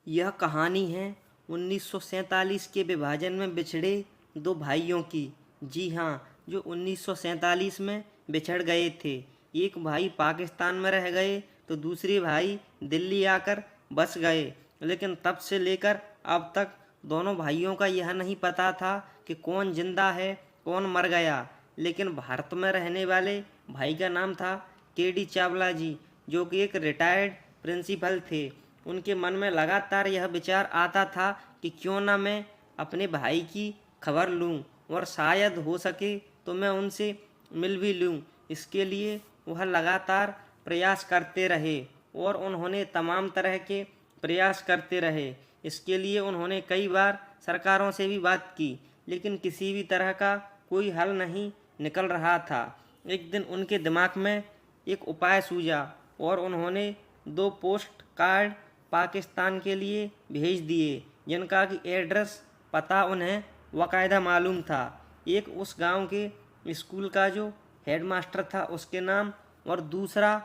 यह कहानी है 1947 के विभाजन में बिछड़े दो भाइयों की। जी हाँ, जो 1947 में बिछड़ गए थे। एक भाई पाकिस्तान में रह गए तो दूसरे भाई दिल्ली आकर बस गए। लेकिन तब से लेकर अब तक दोनों भाइयों का यह नहीं पता था कि कौन जिंदा है कौन मर गया। लेकिन भारत में रहने वाले भाई का नाम था के.डी. चावला जी, जो कि एक रिटायर्ड प्रिंसिपल थे। उनके मन में लगातार यह विचार आता था कि क्यों ना मैं अपने भाई की खबर लूं और शायद हो सके तो मैं उनसे मिल भी लूं। इसके लिए वह लगातार प्रयास करते रहे और उन्होंने तमाम तरह के प्रयास करते रहे। इसके लिए उन्होंने कई बार सरकारों से भी बात की, लेकिन किसी भी तरह का कोई हल नहीं निकल रहा था। एक दिन उनके दिमाग में एक उपाय सूझा और उन्होंने 2 पोस्ट कार्ड पाकिस्तान के लिए भेज दिए, जिनका कि एड्रेस पता उन्हें बाकायदा मालूम था। एक उस गांव के स्कूल का जो हेडमास्टर था उसके नाम, और दूसरा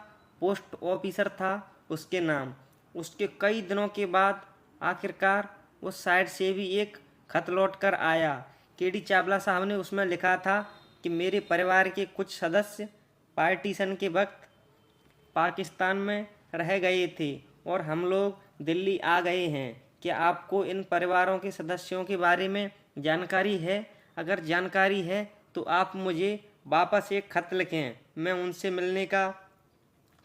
पोस्ट ऑफिसर था उसके नाम। उसके कई दिनों के बाद आखिरकार उस साइड से भी एक खत लौट कर आया। के.डी. चावला साहब ने उसमें लिखा था कि मेरे परिवार के कुछ सदस्य पार्टीशन के वक्त पाकिस्तान में रह गए थे और हम लोग दिल्ली आ गए हैं। क्या आपको इन परिवारों के सदस्यों के बारे में जानकारी है? अगर जानकारी है तो आप मुझे वापस एक खत लिखें, मैं उनसे मिलने का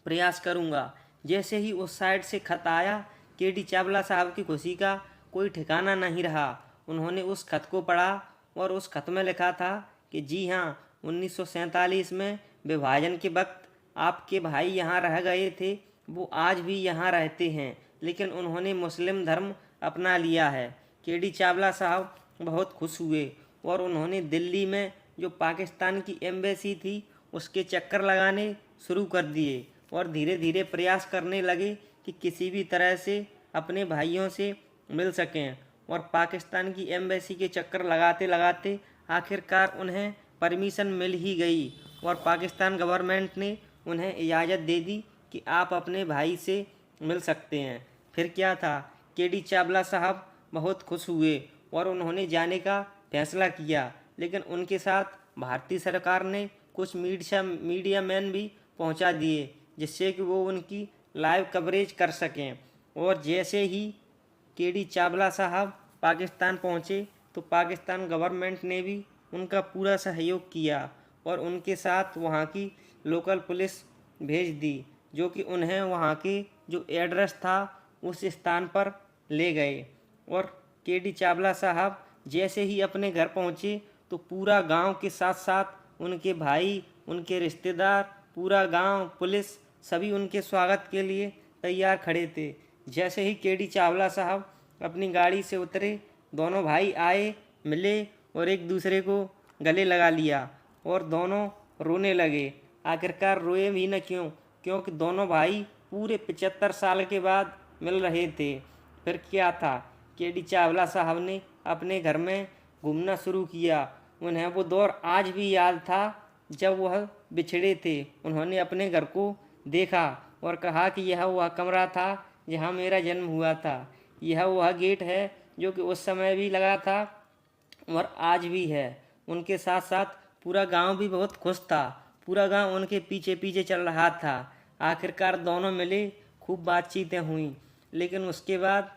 प्रयास करूंगा। जैसे ही उस साइड से खत आया, के.डी. चावला साहब की खुशी का कोई ठिकाना नहीं रहा। उन्होंने उस खत को पढ़ा और उस खत में लिखा था कि जी हाँ, 1947 में विभाजन के वक्त आपके भाई यहाँ रह गए थे। वो आज भी यहाँ रहते हैं, लेकिन उन्होंने मुस्लिम धर्म अपना लिया है। के.डी. चावला साहब बहुत खुश हुए और उन्होंने दिल्ली में जो पाकिस्तान की एम्बेसी थी उसके चक्कर लगाने शुरू कर दिए और धीरे धीरे प्रयास करने लगे कि किसी भी तरह से अपने भाइयों से मिल सकें। और पाकिस्तान की एम्बेसी के चक्कर लगाते लगाते आखिरकार उन्हें परमिशन मिल ही गई और पाकिस्तान गवर्नमेंट ने उन्हें इजाज़त दे दी कि आप अपने भाई से मिल सकते हैं। फिर क्या था, के.डी. चावला साहब बहुत खुश हुए और उन्होंने जाने का फैसला किया। लेकिन उनके साथ भारतीय सरकार ने कुछ मीडिया मैन भी पहुंचा दिए, जिससे कि वो उनकी लाइव कवरेज कर सकें। और जैसे ही के.डी. चावला साहब पाकिस्तान पहुंचे तो पाकिस्तान गवर्नमेंट ने भी उनका पूरा सहयोग किया और उनके साथ वहां की लोकल पुलिस भेज दी, जो कि उन्हें वहां के जो एड्रेस था उस स्थान पर ले गए। और के.डी. चावला साहब जैसे ही अपने घर पहुंचे तो पूरा गांव के साथ साथ उनके भाई, उनके रिश्तेदार, पूरा गांव, पुलिस सभी उनके स्वागत के लिए तैयार खड़े थे। जैसे ही के.डी. चावला साहब अपनी गाड़ी से उतरे, दोनों भाई आए, मिले और एक दूसरे को गले लगा लिया और दोनों रोने लगे। आखिरकार रोए भी न क्यों, क्योंकि दोनों भाई पूरे 75 साल के बाद मिल रहे थे। फिर क्या था, के.डी. चावला साहब ने अपने घर में घूमना शुरू किया। उन्हें वो दौर आज भी याद था जब वह बिछड़े थे। उन्होंने अपने घर को देखा और कहा कि यह वह कमरा था जहाँ मेरा जन्म हुआ था। यह वह गेट है जो कि उस समय भी लगा था और आज भी है। उनके साथ साथ पूरा गांव भी बहुत खुश था। पूरा गांव उनके पीछे पीछे चल रहा था। आखिरकार दोनों मिले, खूब बातचीतें हुई, लेकिन उसके बाद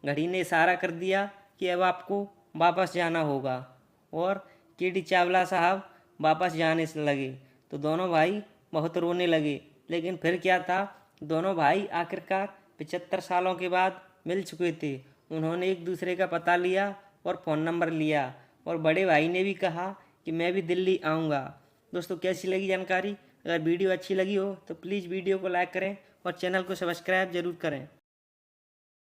घड़ी ने इशारा कर दिया कि अब आपको वापस जाना होगा और के.डी. चावला साहब वापस जाने से लगे तो दोनों भाई बहुत रोने लगे। लेकिन फिर क्या था, दोनों भाई आखिरकार 75 सालों के बाद मिल चुके थे। उन्होंने एक दूसरे का पता लिया और फ़ोन नंबर लिया और बड़े भाई ने भी कहा कि मैं भी दिल्ली आऊँगा। दोस्तों, कैसी लगी जानकारी? अगर वीडियो अच्छी लगी हो तो प्लीज़ वीडियो को लाइक करें और चैनल को सब्सक्राइब ज़रूर करें।